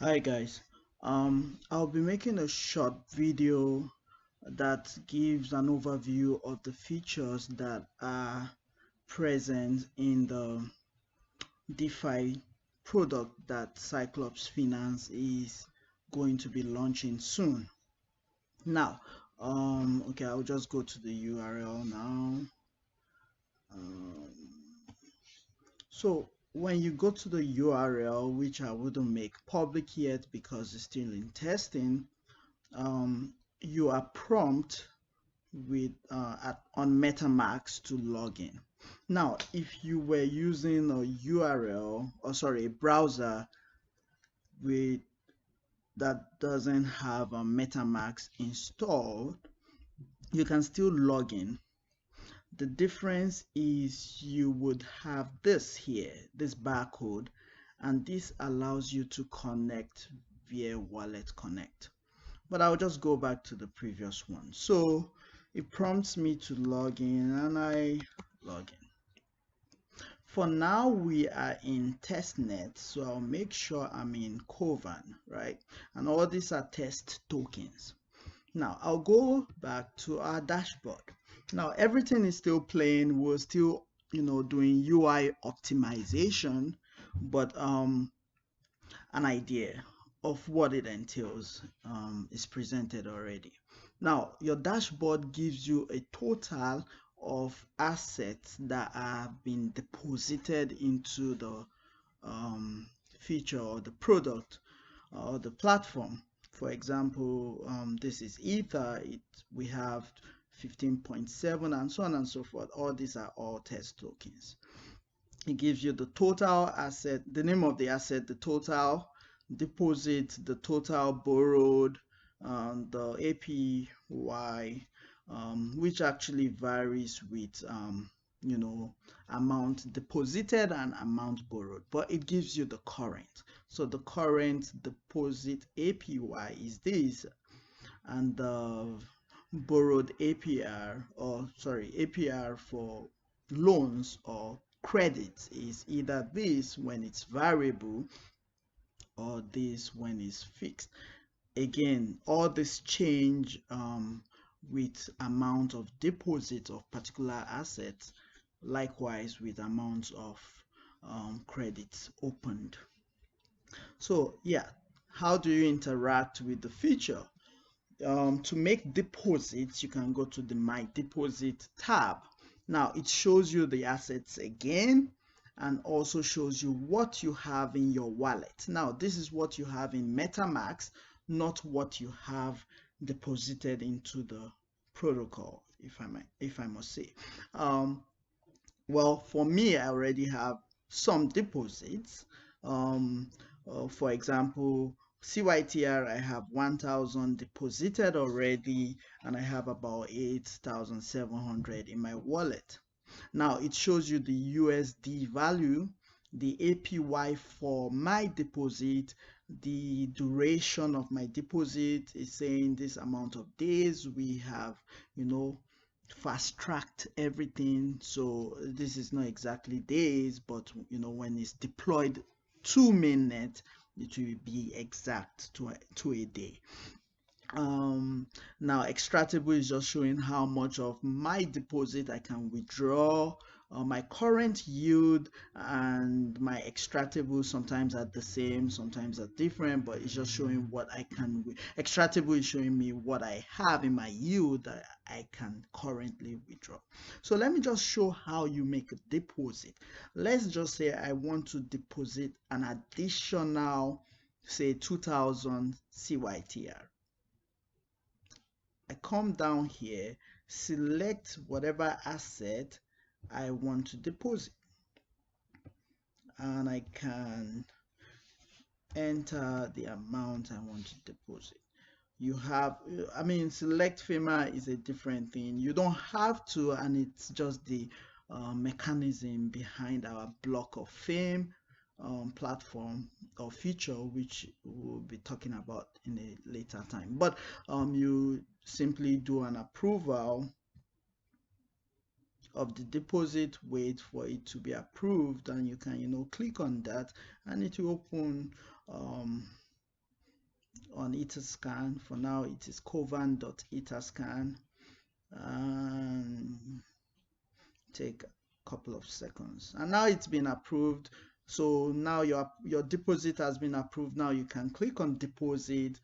Hi guys, I'll be making a short video that gives an overview of the features that are present in the DeFi product that Cyclops Finance is going to be launching soon. Now, okay, I'll just go to the URL now. Um, so when you go to the URL, which I wouldn't make public yet because it's still in testing, you are prompt with on MetaMask to log in. Now, if you were using a URL or sorry, a browser with that doesn't have a MetaMask installed, you can still log in. The difference is you would have this here, this barcode, and this allows you to connect via Wallet Connect. But I'll just go back to the previous one. So it prompts me to log in and I log in. For now, we are in testnet, so I'll make sure I'm in Kovan, right? And all these are test tokens. Now I'll go back to our dashboard. Now everything is still playing. We're still, doing UI optimization, but an idea of what it entails is presented already. Now, your dashboard gives you a total of assets that have been deposited into the feature or the product or the platform. For example, this is Ether. We have 15.7 and so on and so forth. All these are all test tokens. It gives you the total asset, the name of the asset, the total deposit, the total borrowed, the APY, which actually varies with amount deposited and amount borrowed, but it gives you the current. So the current deposit APY is this, and the borrowed APR, or sorry, APR for loans or credits is either this when it's variable or this when it's fixed. Again, all this change with amount of deposit of particular assets, likewise with amounts of credits opened. So yeah, how do you interact with the feature? To make deposits, you can go to the My Deposit tab. Now it shows you the assets again and also shows you what you have in your wallet. Now this is what you have in MetaMask, not what you have deposited into the protocol, if I must say. Well, for me, I already have some deposits. For example, CYTR, I have 1,000 deposited already, and I have about 8,700 in my wallet. Now it shows you the USD value, the APY for my deposit, the duration of my deposit is saying this amount of days. We have, fast tracked everything. So this is not exactly days, but when it's deployed to mainnet, it will be exact to a day. Now extractable is just showing how much of my deposit I can withdraw. My current yield and my extractable sometimes are the same, sometimes are different, but it's just showing what I can. Extractable is showing me what I have in my yield that I can currently withdraw. So let me just show how you make a deposit. Let's just say I want to deposit an additional, say 2,000 CYTR. I come down here, select whatever asset I want to deposit, and I can enter the amount I want to deposit. You have, select FEMA is a different thing. You don't have to, and it's just the mechanism behind our block of fame platform or feature, which we'll be talking about in a later time. But you simply do an approval of the deposit, wait for it to be approved, and you can click on that and it will open on Etherscan. For now, it is covan.etherscan, and take a couple of seconds. And now it's been approved. So now your deposit has been approved. Now you can click on deposit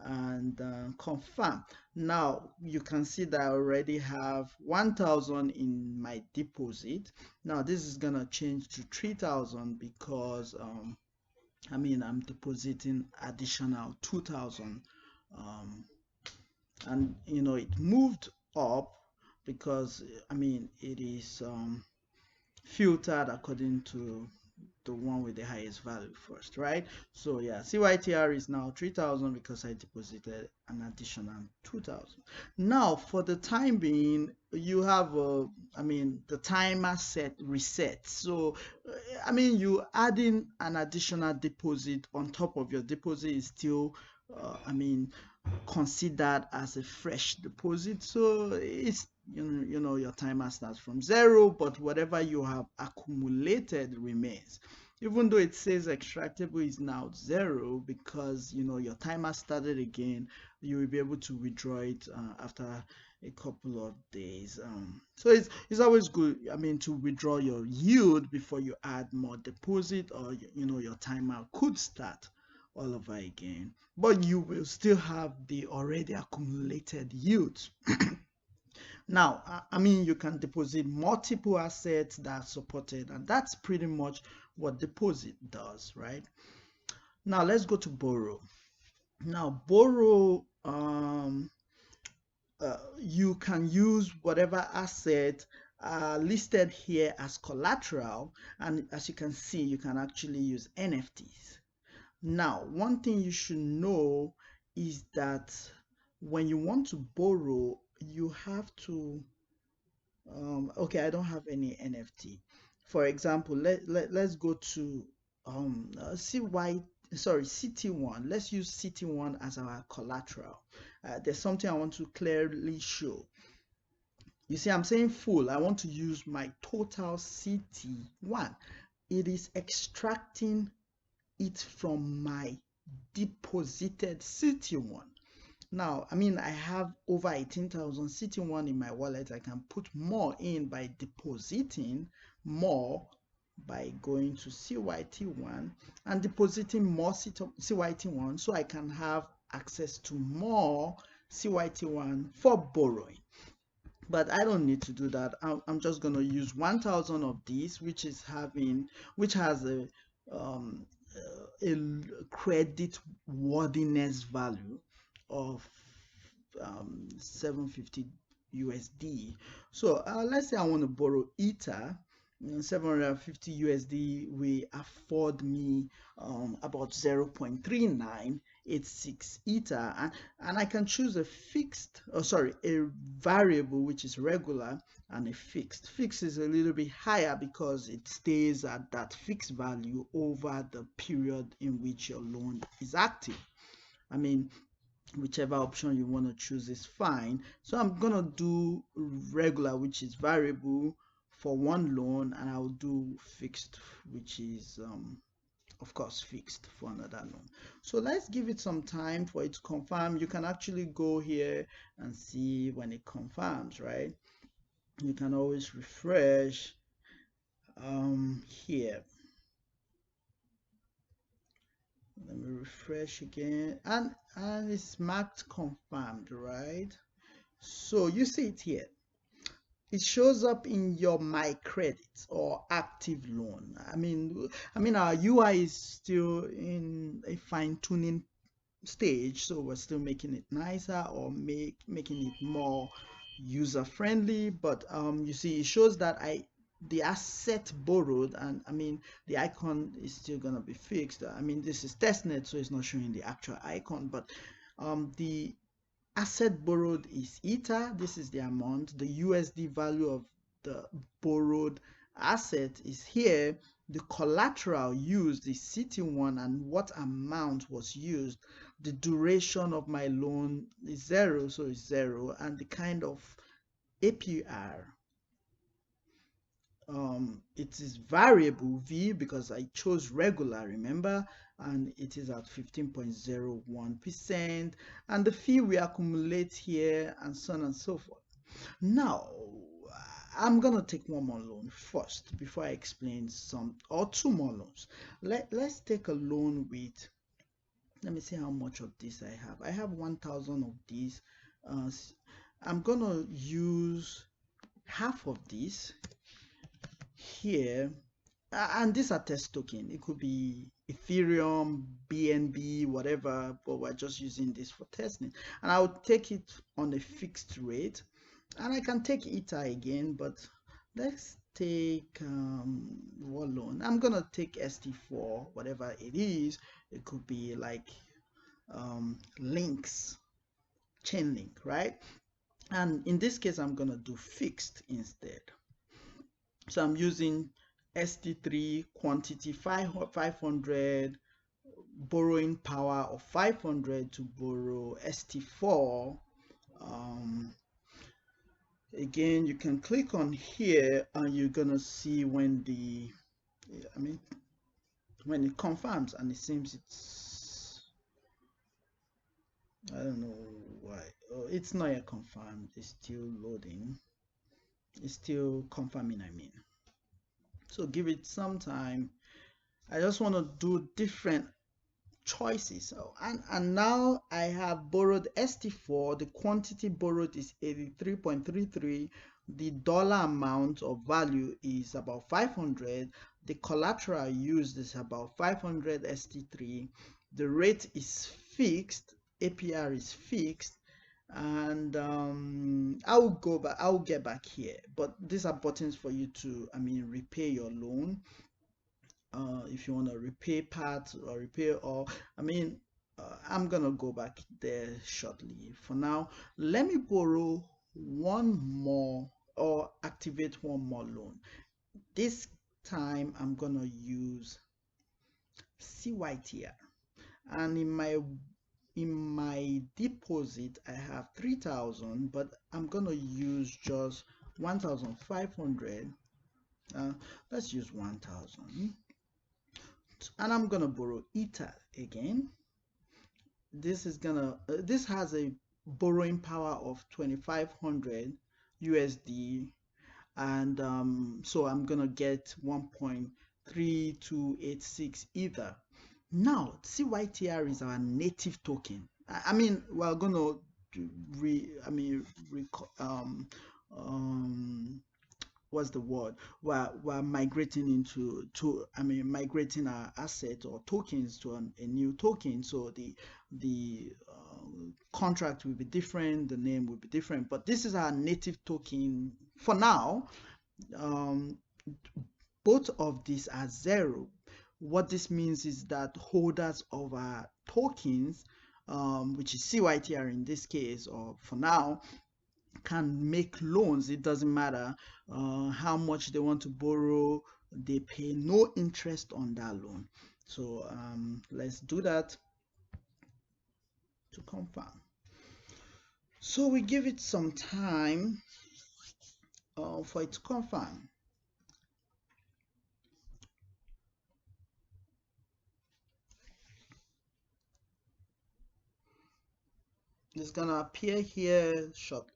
and confirm. Now you can see that I already have 1,000 in my deposit. Now this is gonna change to 3,000 because I'm depositing additional 2,000, and it moved up because it is filtered according to the one with the highest value first, right? So yeah, CYTR is now 3,000 because I deposited an additional 2,000. Now for the time being, you have the timer set reset. So you adding an additional deposit on top of your deposit is still considered as a fresh deposit. So it's your timer starts from 0, but whatever you have accumulated remains, even though it says extractable is now 0, because your timer started again. You will be able to withdraw it after a couple of days. So it's always good to withdraw your yield before you add more deposit, or your timer could start all over again, but you will still have the already accumulated yields. Now, you can deposit multiple assets that are supported, and that's pretty much what deposit does, right? Now, let's go to borrow. Now, borrow, you can use whatever asset listed here as collateral, and as you can see, you can actually use NFTs. Now, one thing you should know is that when you want to borrow, you have to okay, I don't have any NFT. For example, let's go to CT1. Let's use CT1 as our collateral. There's something I want to clearly show. You see, I'm saying full. I want to use my total CT1. It is extracting it from my deposited CT1. Now, I have over 18,000 CT1 in my wallet. I can put more in by depositing more by going to CYT1 and depositing more CYT1, so I can have access to more CYT1 for borrowing. But I don't need to do that. I'm just going to use 1,000 of these, which has a credit worthiness value of 750 USD. So let's say I want to borrow Ether. 750 USD will afford me about 0.3986 Ether, and I can choose a variable, which is regular, and a fixed. Fixed is a little bit higher because it stays at that fixed value over the period in which your loan is active. Whichever option you want to choose is fine. So I'm gonna do regular, which is variable, for one loan, and I'll do fixed, which is of course fixed for another loan. So let's give it some time for it to confirm. You can actually go here and see when it confirms, right? You can always refresh here. Let me refresh again, and it's marked confirmed, right? So you see it here. It shows up in your my credits or active loan. Our UI is still in a fine-tuning stage, so we're still making it nicer or making it more user-friendly. But you see, it shows that the asset borrowed, and the icon is still gonna be fixed. This is testnet, so it's not showing the actual icon, but the asset borrowed is Ether. This is the amount. The USD value of the borrowed asset is here. The collateral used is CT1, and what amount was used. The duration of my loan is 0, so it's 0, and the kind of APR, it is variable V because I chose regular, remember, and it is at 15.01%, and the fee we accumulate here, and so on and so forth. Now, I'm gonna take one more loan first before I explain some or two more loans. Let's take a loan with, let me see how much of this I have. I have 1,000 of these. I'm gonna use half of this here, and these are test token. It could be Ethereum, BNB, whatever, but we're just using this for testing. And I'll take it on a fixed rate, and I can take Ether again, but let's take what loan? I'm gonna take ST4, whatever it is. It could be like links, chain link, right? And in this case, I'm gonna do fixed instead. So I'm using ST3 quantity 500, borrowing power of 500 to borrow ST4. Again, you can click on here and you're gonna see when when it confirms, and it seems it's, I don't know why. Oh, it's not yet confirmed. It's still loading. It's still confirming, I mean. So give it some time. I just want to do different choices. So, and now I have borrowed ST4. The quantity borrowed is 83.33. The dollar amount of value is about 500. The collateral used is about 500 ST3. The rate is fixed. APR is fixed. And I'll get back here, but these are buttons for you to, repay your loan. If you want to repay part or repay all, I'm gonna go back there shortly. For now, let me borrow one more or activate one more loan. This time I'm gonna use CYTR, and in my deposit I have 3,000, but I'm gonna use just 1,500. Let's use 1,000, and I'm gonna borrow Ether again. This is gonna this has a borrowing power of 2,500 USD, and so I'm gonna get 1.3286 Ether. Now, CYTR is our native token. We're gonna what's the word? We're migrating migrating our asset or tokens to a new token. So the contract will be different, the name will be different, but this is our native token for now. Both of these are zero. What this means is that holders of our tokens, which is CYTR in this case, or for now, can make loans. It doesn't matter how much they want to borrow, they pay no interest on that loan. So let's do that to confirm. So we give it some time for it to confirm. It's gonna appear here shortly.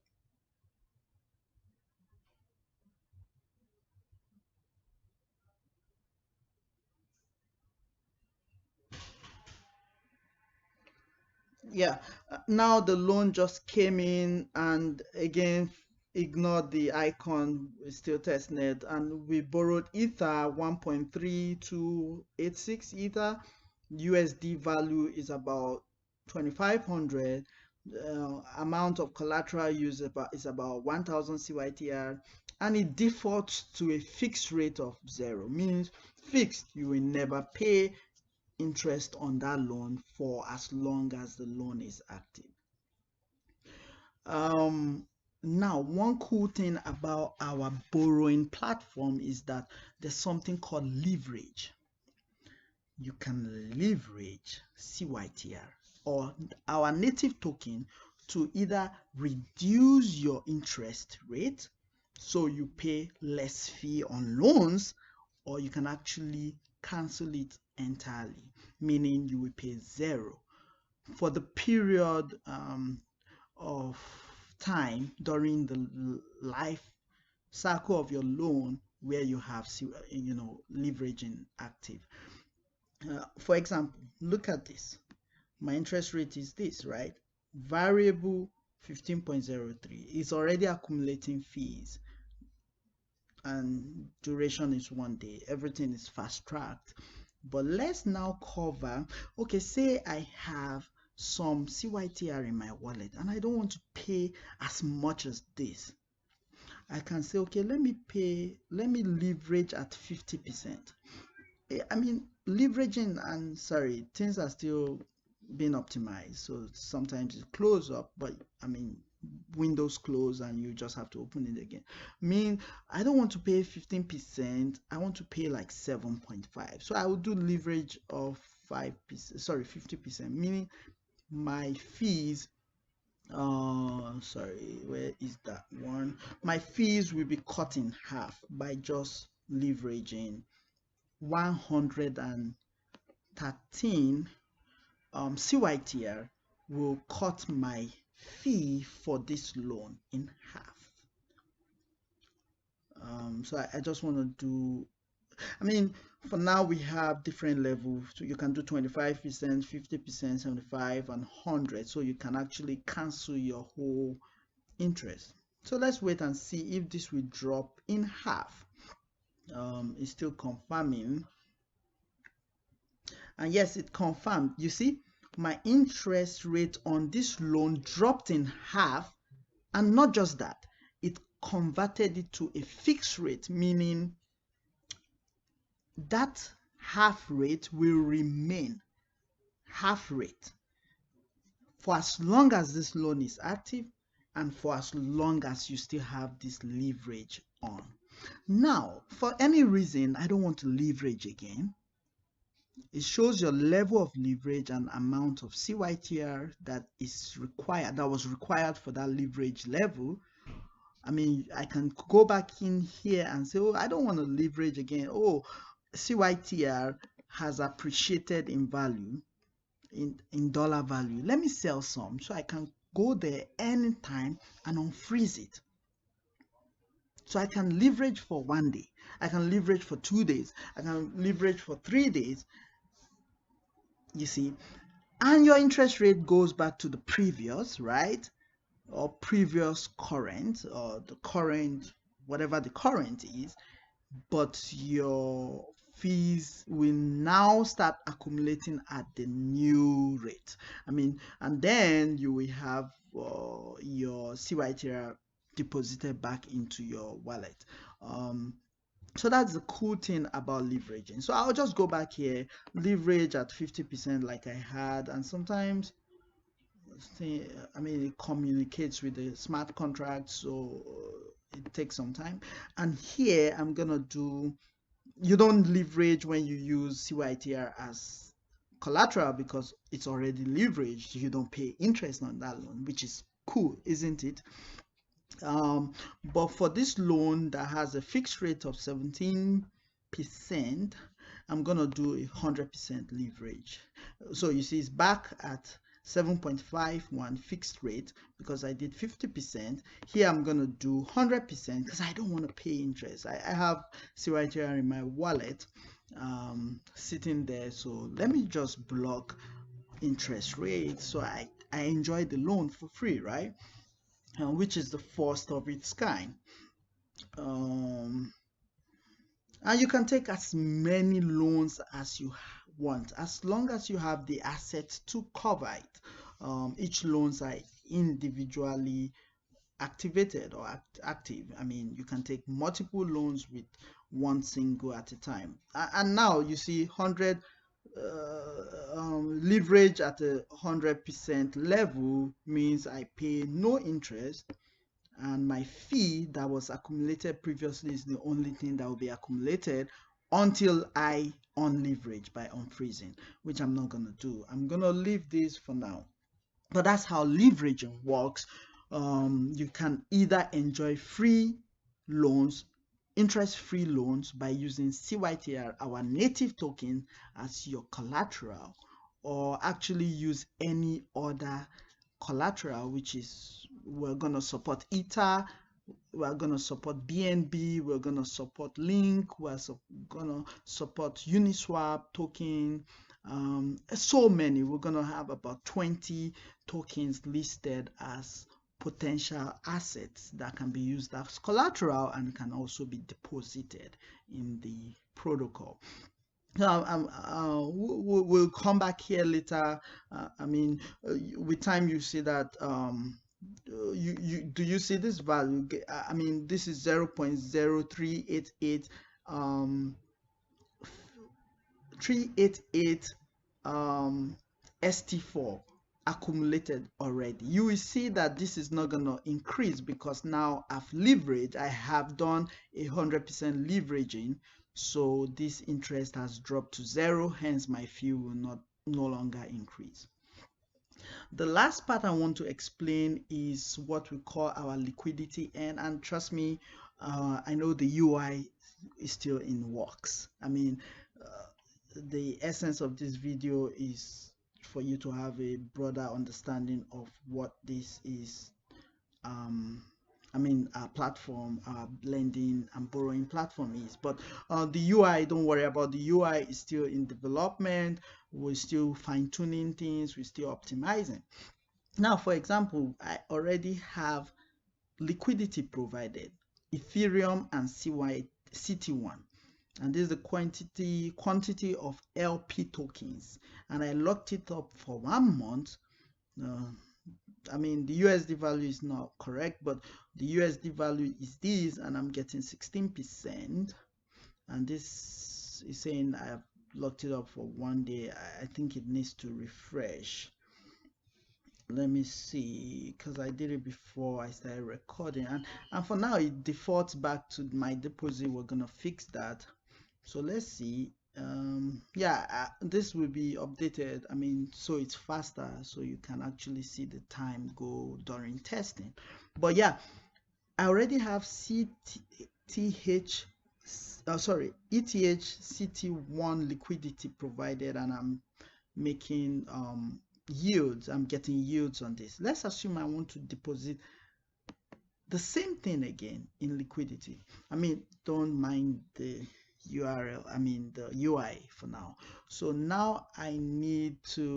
Yeah, now the loan just came in, and again, ignore the icon, we're still testing it, and we borrowed Ether 1.3286 Ether. USD value is about 2,500. Amount of collateral used is about 1,000 CYTR, and it defaults to a fixed rate of 0, means fixed, you will never pay interest on that loan for as long as the loan is active. Now, one cool thing about our borrowing platform is that there's something called leverage. You can leverage CYTR or our native token to either reduce your interest rate, so you pay less fee on loans, or you can actually cancel it entirely. meaning you will pay 0 for the period of time during the life cycle of your loan where you have leveraging active. For example, look at this. My interest rate is this, right? Variable 15.03. It's already accumulating fees, and duration is 1 day. Everything is fast tracked. But let's now cover, okay, say I have some CYTR in my wallet and I don't want to pay as much as this. I can say, okay, let me leverage at 50%. I mean, leveraging, and sorry, things are still being optimized, so sometimes it close up, but I mean, windows close and you just have to open it again. I don't want to pay 15%, I want to pay like 7.5, so I will do leverage of 50%, meaning my fees, sorry, where is that one? My fees will be cut in half by just leveraging 113 CYTR will cut my fee for this loan in half. So I just want to do, I mean, for now we have different levels, so you can do 25%, 50%, 75, and 100, so you can actually cancel your whole interest. So let's wait and see if this will drop in half. It's still confirming, and yes, it confirmed. You see, my interest rate on this loan dropped in half, and not just that, it converted it to a fixed rate, meaning that half rate will remain half rate for as long as this loan is active and for as long as you still have this leverage on. Now, for any reason I don't want to leverage again, it shows your level of leverage and amount of CYTR that was required for that leverage level. I mean, I can go back in here and say, oh, I don't want to leverage again. Oh, CYTR has appreciated in value, in dollar value. Let me sell some, so I can go there anytime and unfreeze it. So I can leverage for 1 day, I can leverage for 2 days, I can leverage for 3 days, you see, and your interest rate goes back to the previous, right? Or previous current, or the current, whatever the current is, but your fees will now start accumulating at the new rate. I mean, and then you will have your CYTR deposited back into your wallet. So that's the cool thing about leveraging. So I'll just go back here, leverage at 50% like I had, and sometimes I mean, it communicates with the smart contract, so it takes some time. And here I'm gonna do, you don't leverage when you use CYTR as collateral because it's already leveraged. You don't pay interest on that loan, which is cool, isn't it? But for this loan that has a fixed rate of 17%, I'm gonna do 100% leverage. So you see, it's back at 7.51 fixed rate because I did 50%. Here I'm gonna do 100% because I don't want to pay interest. I have CYTR in my wallet sitting there, so let me just block interest rate so I enjoy the loan for free, right? Which is the first of its kind. And you can take as many loans as you want, as long as you have the assets to cover it. Each loans are individually activated or active. I mean, you can take multiple loans with one single at a time. And now you see 100 leverage at a 100% level means I pay no interest, and my fee that was accumulated previously is the only thing that will be accumulated until I unleverage by unfreezing, which I'm not going to do. I'm going to leave this for now. But that's how leveraging works. You can either enjoy free loans interest-free loans by using CYTR, our native token, as your collateral, or actually use any other collateral, which is, we're going to support Ether, we're going to support BNB, we're going to support Link, we're going to support Uniswap token, so many. We're going to have about 20 tokens listed as potential assets that can be used as collateral and can also be deposited in the protocol. We'll come back here later. With time you see that do you see this value? This is 0.0388 388 ST4 accumulated already. You will see that this is not going to increase because now I've leveraged. I have done 100% leveraging, so this interest has dropped to 0, hence my fee will no longer increase. The last part I want to explain is what we call our liquidity-earn, and trust me, I know the UI is still in works. The essence of this video is for you to have a broader understanding of what this is. Our platform, our lending and borrowing platform is. But the UI, don't worry about the UI, is still in development. We're still fine-tuning things, we're still optimizing. Now, for example, I already have liquidity provided, Ethereum and CT1. And this is the quantity of LP tokens, and I locked it up for 1 month. The USD value is not correct, but the USD value is this, and I'm getting 16%. And this is saying I have locked it up for 1 day. I think it needs to refresh. Let me see, because I did it before I started recording, and for now it defaults back to my deposit. We're gonna fix that. So let's see. This will be updated, so it's faster, so you can actually see the time go during testing. But yeah, I already have ETH CT1 liquidity provided, and I'm making yields. I'm getting yields on this. Let's assume I want to deposit the same thing again in liquidity. Don't mind the URL, the UI for now. So now I need to